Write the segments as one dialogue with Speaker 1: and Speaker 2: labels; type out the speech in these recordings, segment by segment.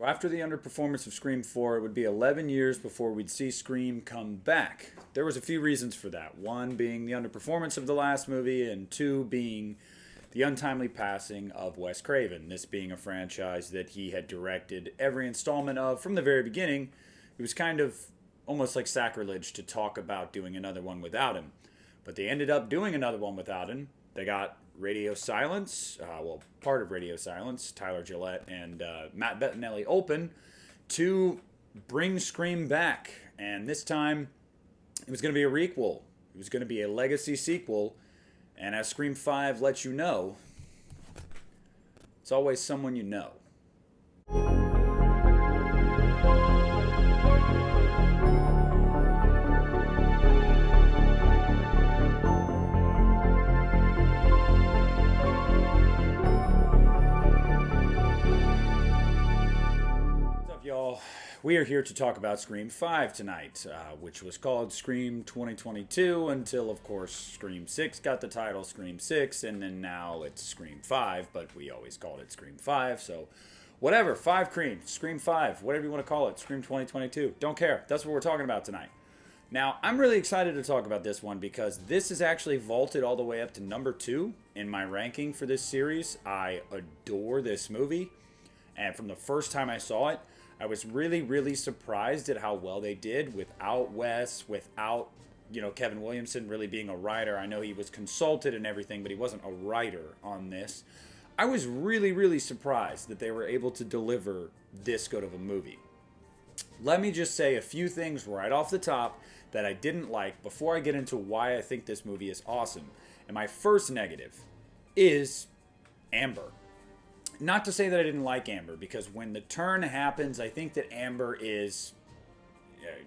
Speaker 1: after the underperformance of Scream 4, it would be 11 years before we'd see Scream come back. There was a few reasons for that. One being the underperformance of the last movie, and two being the untimely passing of Wes Craven. This being a franchise that he had directed every installment of from the very beginning. It was kind of almost like sacrilege to talk about doing another one without him. But they ended up doing another one without him. They got Radio Silence, part of Radio Silence, Tyler Gillette and Matt Bettinelli open to bring Scream back. And this time, it was going to be a requel. It was going to be a legacy sequel. And as Scream 5 lets you know, it's always someone you know. Y'all, we are here to talk about Scream 5 tonight, which was called Scream 2022 until, of course, Scream 6 got the title Scream 6, and then now it's Scream 5, but we always called it Scream 5, so whatever, Scream 5, whatever you want to call it, Scream 2022, don't care, that's what we're talking about tonight. Now, I'm really excited to talk about this one because this is actually vaulted all the way up to number 2 in my ranking for this series. I adore this movie, and from the first time I saw it, I was really, really surprised at how well they did without Wes, without, Kevin Williamson really being a writer. I know he was consulted and everything, but he wasn't a writer on this. I was really, really surprised that they were able to deliver this good of a movie. Let me just say a few things right off the top that I didn't like before I get into why I think this movie is awesome. And my first negative is Amber. Not to say that I didn't like Amber, because when the turn happens, I think that Amber is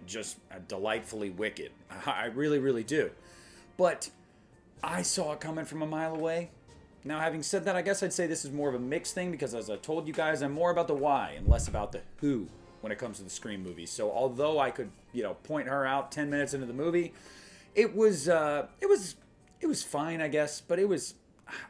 Speaker 1: just delightfully wicked. I really, really do. But I saw it coming from a mile away. Now, having said that, I guess I'd say this is more of a mixed thing, because as I told you guys, I'm more about the why and less about the who when it comes to the Scream movies. So although I could, point her out 10 minutes into the movie, it was fine, I guess, but it was...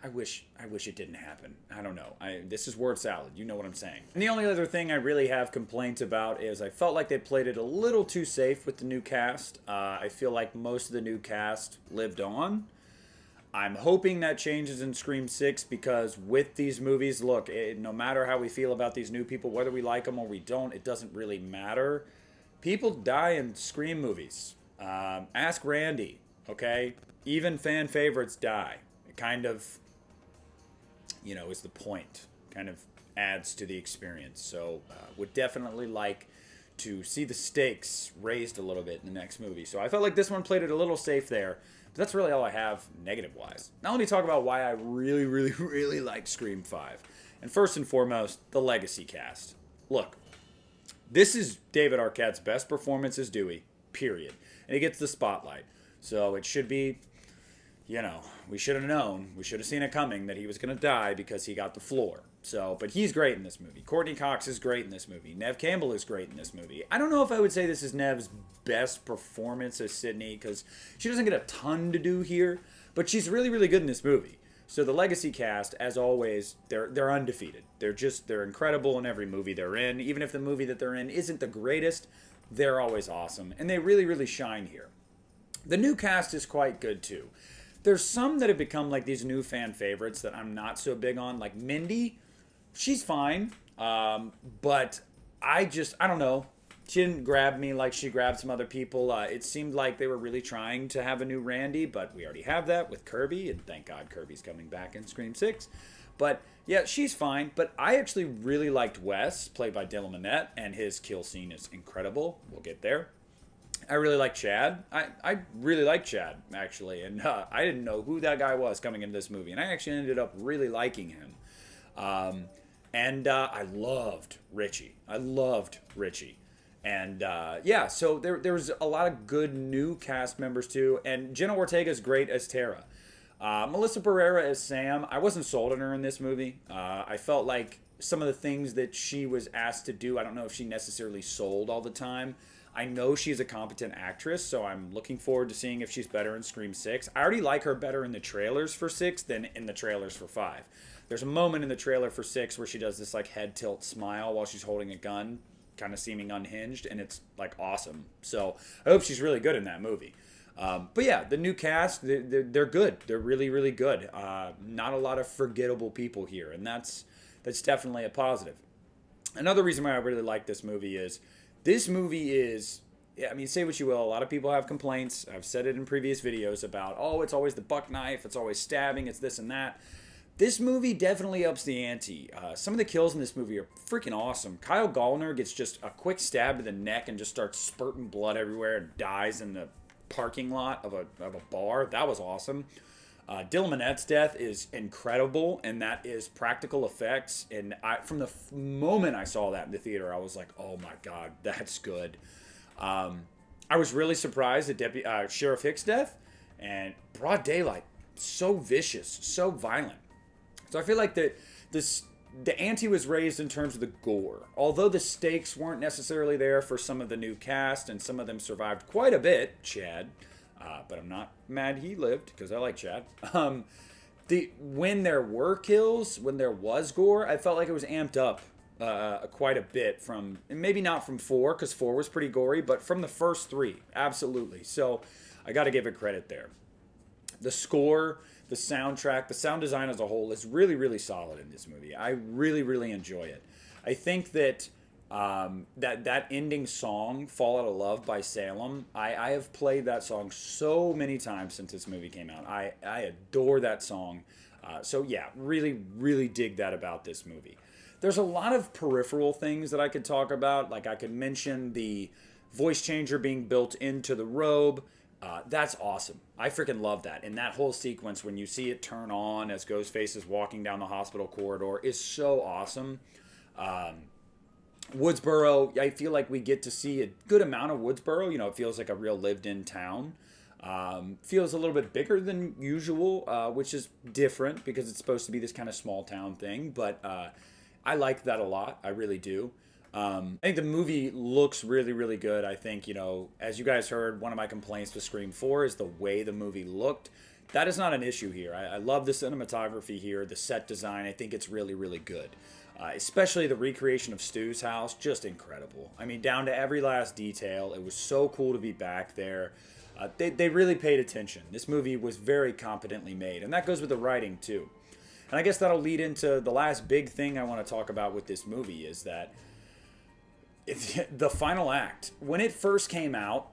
Speaker 1: I wish it didn't happen. I don't know. This is word salad. You know what I'm saying. And the only other thing I really have complaints about is I felt like they played it a little too safe with the new cast. I feel like most of the new cast lived on. I'm hoping that changes in Scream 6 because with these movies, look, no matter how we feel about these new people, whether we like them or we don't, it doesn't really matter. People die in Scream movies. Ask Randy, okay? Even fan favorites die. Kind of, is the point. Kind of adds to the experience. So, would definitely like to see the stakes raised a little bit in the next movie. So, I felt like this one played it a little safe there. But that's really all I have negative-wise. Now, let me talk about why I really, really, really like Scream 5. And first and foremost, the legacy cast. Look, this is David Arquette's best performance as Dewey, period. And he gets the spotlight. So, it should be... we should have known, we should have seen it coming that he was going to die because he got the floor. So, but he's great in this movie. Courtney Cox is great in this movie. Neve Campbell is great in this movie. I don't know if I would say this is Neve's best performance as Sydney because she doesn't get a ton to do here, but she's really, really good in this movie. So the legacy cast, as always, they're undefeated. They're incredible in every movie they're in. Even if the movie that they're in isn't the greatest, they're always awesome. And they really, really shine here. The new cast is quite good too. There's some that have become like these new fan favorites that I'm not so big on. Like Mindy, she's fine. But I don't know. She didn't grab me like she grabbed some other people. It seemed like they were really trying to have a new Randy, but we already have that with Kirby. And thank God Kirby's coming back in Scream 6. But yeah, she's fine. But I actually really liked Wes, played by Dylan Minnette, and his kill scene is incredible. We'll get there. I really like Chad. I really like Chad, actually. And I didn't know who that guy was coming into this movie. And I actually ended up really liking him. I loved Richie. And so there was a lot of good new cast members, too. And Jenna Ortega's great as Tara. Melissa Barrera as Sam. I wasn't sold on her in this movie. I felt like some of the things that she was asked to do, I don't know if she necessarily sold all the time. I know she's a competent actress, so I'm looking forward to seeing if she's better in Scream 6. I already like her better in the trailers for 6 than in the trailers for 5. There's a moment in the trailer for 6 where she does this like head tilt smile while she's holding a gun, kind of seeming unhinged, and it's like awesome. So I hope she's really good in that movie. But yeah, the new cast, they're good. They're really, really good. Not a lot of forgettable people here, and that's definitely a positive. Another reason why I really like this movie is, yeah, I mean, say what you will, a lot of people have complaints. I've said it in previous videos about, oh, it's always the buck knife, it's always stabbing, it's this and that. This movie definitely ups the ante. Some of the kills in this movie are freaking awesome. Kyle Gallner gets just a quick stab to the neck and just starts spurting blood everywhere and dies in the parking lot of a bar. That was awesome. Dylan Minette's death is incredible, and that is practical effects. And from the moment I saw that in the theater, I was like, oh my God, that's good. I was really surprised at Sheriff Hicks' death, and broad daylight, so vicious, so violent. So I feel like the ante was raised in terms of the gore. Although the stakes weren't necessarily there for some of the new cast, and some of them survived quite a bit, Chad. But I'm not mad he lived, because I like Chad. When there were kills, when there was gore, I felt like it was amped up quite a bit from, maybe not from 4, because 4 was pretty gory, but from the first 3, absolutely. So I got to give it credit there. The score, the soundtrack, the sound design as a whole is really, really solid in this movie. I really, really enjoy it. I think that that ending song, "Fall Out of Love" by Salem, I have played that song so many times since this movie came out. I adore that song. So yeah, really, really dig that about this movie. There's a lot of peripheral things that I could talk about. Like I could mention the voice changer being built into the robe. That's awesome. I freaking love that. And that whole sequence when you see it turn on as Ghostface is walking down the hospital corridor is so awesome. Woodsboro, I feel like we get to see a good amount of Woodsboro. You know, it feels like a real lived-in town. Feels a little bit bigger than usual, which is different because it's supposed to be this kind of small town thing. But I like that a lot. I really do. I think the movie looks really, really good. I think, you know, as you guys heard, one of my complaints with Scream 4 is the way the movie looked. That is not an issue here. I love the cinematography here, the set design. I think it's really, really good. Especially the recreation of Stu's house, just incredible. I mean, down to every last detail. It was so cool to be back there. They really paid attention. This movie was very competently made, and that goes with the writing too. And I guess that'll lead into the last big thing I want to talk about with this movie is that the final act. When it first came out,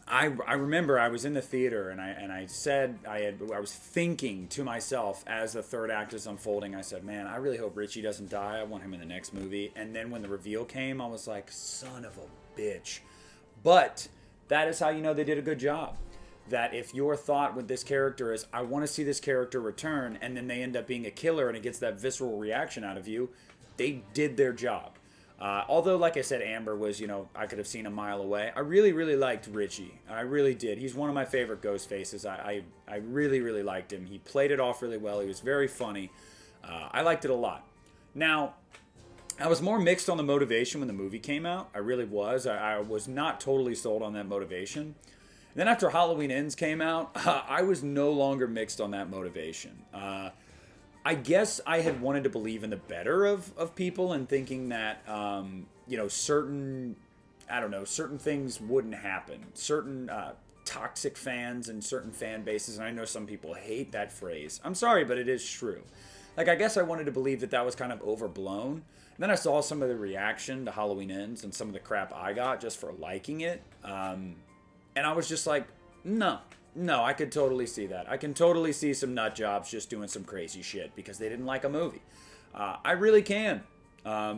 Speaker 1: I remember I was in the theater and I said I was thinking to myself as the third act is unfolding. I said, "Man, I really hope Richie doesn't die. I want him in the next movie." And then when the reveal came, I was like, "Son of a bitch!" But that is how you know they did a good job. That if your thought with this character is, "I want to see this character return," and then they end up being a killer and it gets that visceral reaction out of you, they did their job. Although, like I said, Amber was, you know, I could have seen a mile away. I really, really liked Richie. I really did. He's one of my favorite ghost faces. I really, really liked him. He played it off really well. He was very funny. I liked it a lot. Now, I was more mixed on the motivation when the movie came out. I really was. I was not totally sold on that motivation. And then after Halloween Ends came out, I was no longer mixed on that motivation. I guess I had wanted to believe in the better of people and thinking that, you know, certain things wouldn't happen. Certain toxic fans and certain fan bases, and I know some people hate that phrase. I'm sorry, but it is true. Like, I guess I wanted to believe that was kind of overblown. And then I saw some of the reaction to Halloween Ends and some of the crap I got just for liking it. And I was just like, no, I could totally see that. I can totally see some nut jobs just doing some crazy shit because they didn't like a movie. I really can.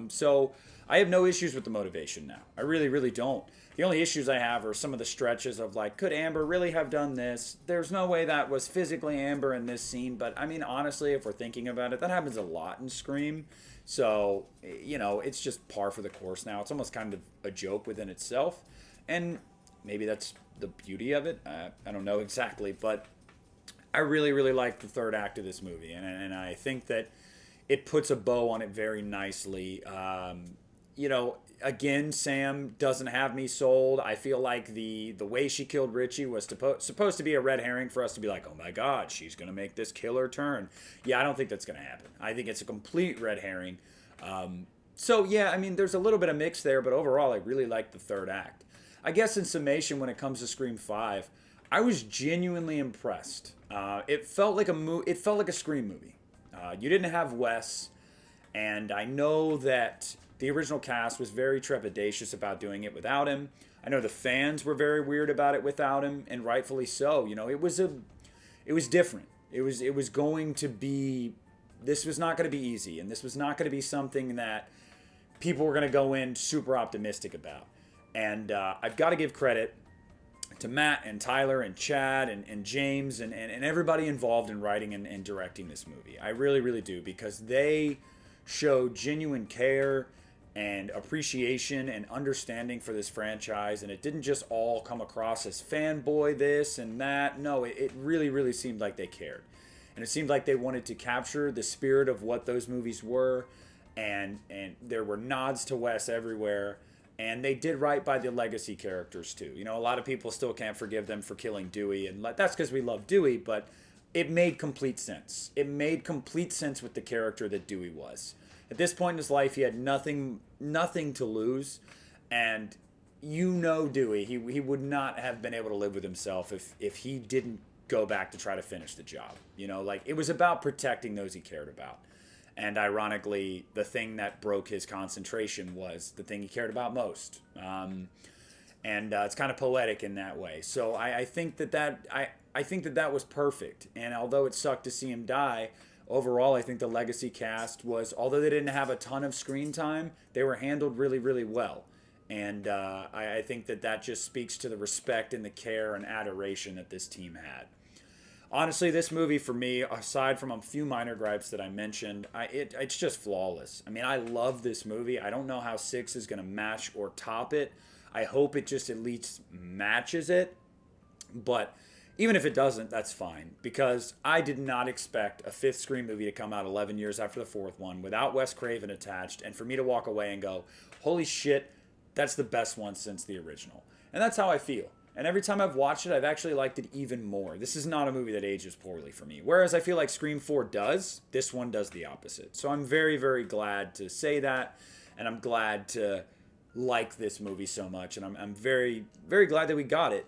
Speaker 1: So I have no issues with the motivation now. I really, really don't. The only issues I have are some of the stretches of like, could Amber really have done this? There's no way that was physically Amber in this scene. But I mean, honestly, if we're thinking about it, that happens a lot in Scream. So, you know, it's just par for the course now. It's almost kind of a joke within itself. And maybe that's the beauty of it. I don't know exactly, but I really, really like the third act of this movie, and I think that it puts a bow on it very nicely. you know, again, Sam doesn't have me sold. I feel like the way she killed Richie was supposed to be a red herring for us to be like, oh my God, she's gonna make this killer turn. Yeah, I don't think that's gonna happen. I think it's a complete red herring. So yeah, I mean, there's a little bit of mix there, but overall, I really like the third act. I guess in summation, when it comes to Scream 5, I was genuinely impressed. It felt like It felt like a Scream movie. You didn't have Wes, and I know that the original cast was very trepidatious about doing it without him. I know the fans were very weird about it without him, and rightfully so. You know, it was different. It was going to be. This was not going to be easy, and this was not going to be something that people were going to go in super optimistic about. And I've got to give credit to Matt and Tyler and Chad and James and everybody involved in writing and directing this movie. I really, really do, because they showed genuine care and appreciation and understanding for this franchise, and it didn't just all come across as fanboy this and that. No, it really, really seemed like they cared. And it seemed like they wanted to capture the spirit of what those movies were, and there were nods to Wes everywhere. And they did right by the legacy characters too. You know, a lot of people still can't forgive them for killing Dewey, and that's because we love Dewey, but it made complete sense. It made complete sense with the character that Dewey was. At this point in his life, he had nothing to lose, and you know Dewey, he would not have been able to live with himself if he didn't go back to try to finish the job. You know, like, it was about protecting those he cared about. And ironically, the thing that broke his concentration was the thing he cared about most. It's kind of poetic in that way. So I think that was perfect. And although it sucked to see him die, overall, I think the legacy cast was, although they didn't have a ton of screen time, they were handled really, really well. And I think that just speaks to the respect and the care and adoration that this team had. Honestly, this movie for me, aside from a few minor gripes that I mentioned, it's just flawless. I mean, I love this movie. I don't know how 6 is going to match or top it. I hope it just at least matches it. But even if it doesn't, that's fine. Because I did not expect a 5th Scream movie to come out 11 years after the 4th one without Wes Craven attached, and for me to walk away and go, holy shit, that's the best one since the original. And that's how I feel. And every time I've watched it, I've actually liked it even more. This is not a movie that ages poorly for me. Whereas I feel like Scream 4 does, this one does the opposite. So I'm very, very glad to say that. And I'm glad to like this movie so much. And I'm very, very glad that we got it.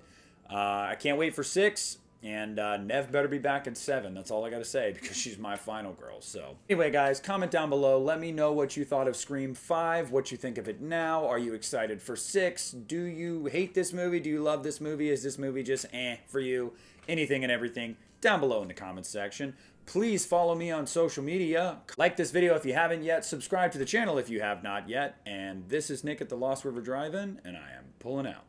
Speaker 1: I can't wait for 6. And Nev better be back in 7. That's all I got to say, because she's my final girl. So anyway, guys, comment down below. Let me know what you thought of Scream 5, what you think of it now. Are you excited for 6? Do you hate this movie? Do you love this movie? Is this movie just for you? Anything and everything down below in the comments section. Please follow me on social media. Like this video if you haven't yet. Subscribe to the channel if you have not yet. And this is Nick at the Lost River Drive-In, and I am pulling out.